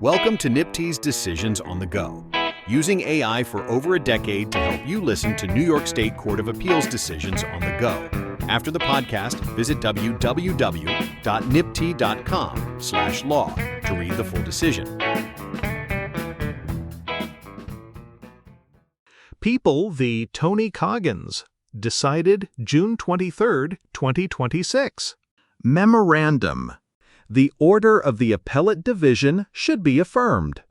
Welcome to NIPT's Decisions on the Go, using AI for over a decade to help you listen to New York State Court of Appeals decisions on the go. After the podcast, visit www.nipt.com/law to read the full decision. People v. Tony Coggins, decided June 23, 2026. Memorandum. The order of the appellate division should be affirmed.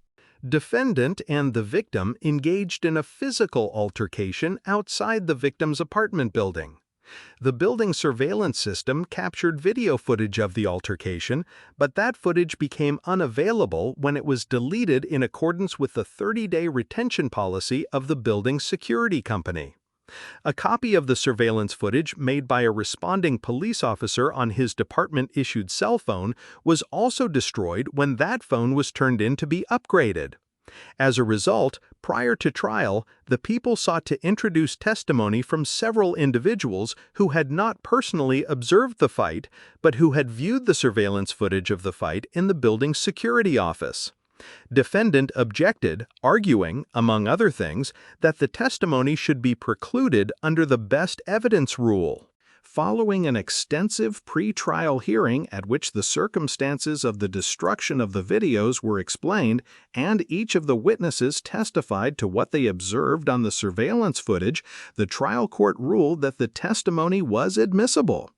Defendant and the victim engaged in a physical altercation outside the victim's apartment building. The building surveillance system captured video footage of the altercation, but that footage became unavailable when it was deleted in accordance with the 30-day retention policy of the building's security company. A copy of the surveillance footage made by a responding police officer on his department-issued cell phone was also destroyed when that phone was turned in to be upgraded. As a result, prior to trial, the people sought to introduce testimony from several individuals who had not personally observed the fight, but who had viewed the surveillance footage of the fight in the building's security office. Defendant objected, arguing, among other things, that the testimony should be precluded under the best evidence rule. Following an extensive pre-trial hearing at which the circumstances of the destruction of the videos were explained and each of the witnesses testified to what they observed on the surveillance footage, the trial court ruled that the testimony was admissible.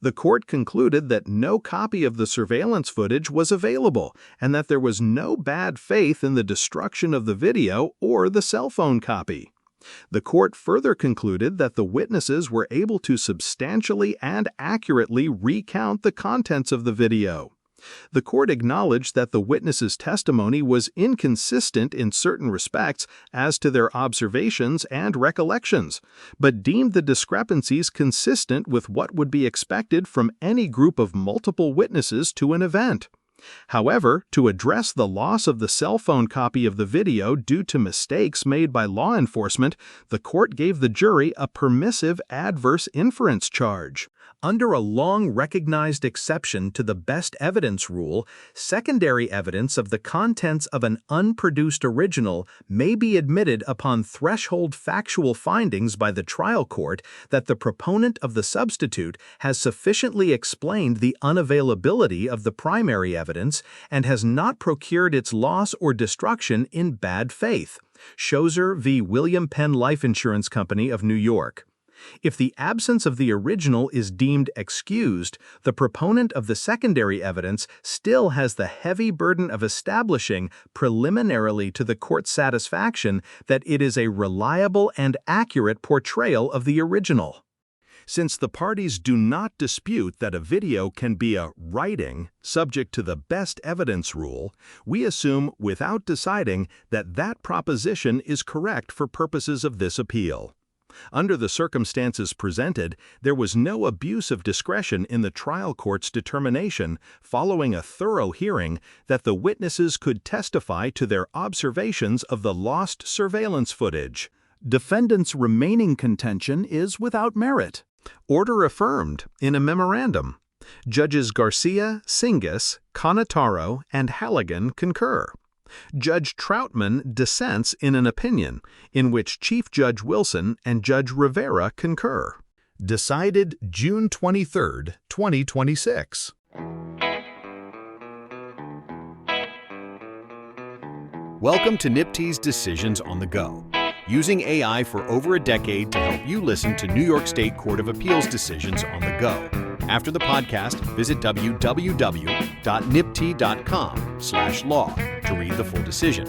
The court concluded that no copy of the surveillance footage was available and that there was no bad faith in the destruction of the video or the cell phone copy. The court further concluded that the witnesses were able to substantially and accurately recount the contents of the video. The court acknowledged that the witnesses' testimony was inconsistent in certain respects as to their observations and recollections, but deemed the discrepancies consistent with what would be expected from any group of multiple witnesses to an event. However, to address the loss of the cell phone copy of the video due to mistakes made by law enforcement, the court gave the jury a permissive adverse inference charge. Under a long-recognized exception to the best evidence rule, secondary evidence of the contents of an unproduced original may be admitted upon threshold factual findings by the trial court that the proponent of the substitute has sufficiently explained the unavailability of the primary evidence and has not procured its loss or destruction in bad faith. Shozer v. William Penn Life Insurance Company of New York. If the absence of the original is deemed excused, the proponent of the secondary evidence still has the heavy burden of establishing, preliminarily to the court's satisfaction, that it is a reliable and accurate portrayal of the original. Since the parties do not dispute that a video can be a writing subject to the best evidence rule, we assume without deciding that that proposition is correct for purposes of this appeal. Under the circumstances presented, there was no abuse of discretion in the trial court's determination, following a thorough hearing, that the witnesses could testify to their observations of the lost surveillance footage. Defendant's remaining contention is without merit. Order affirmed in a memorandum. Judges Garcia, Singas, Conataro, and Halligan concur. Judge Troutman dissents in an opinion, in which Chief Judge Wilson and Judge Rivera concur. Decided June 23, 2026. Welcome to NIPT's Decisions on the Go, using AI for over a decade to help you listen to New York State Court of Appeals decisions on the go. After the podcast, visit www.nipt.com/law to read the full decision.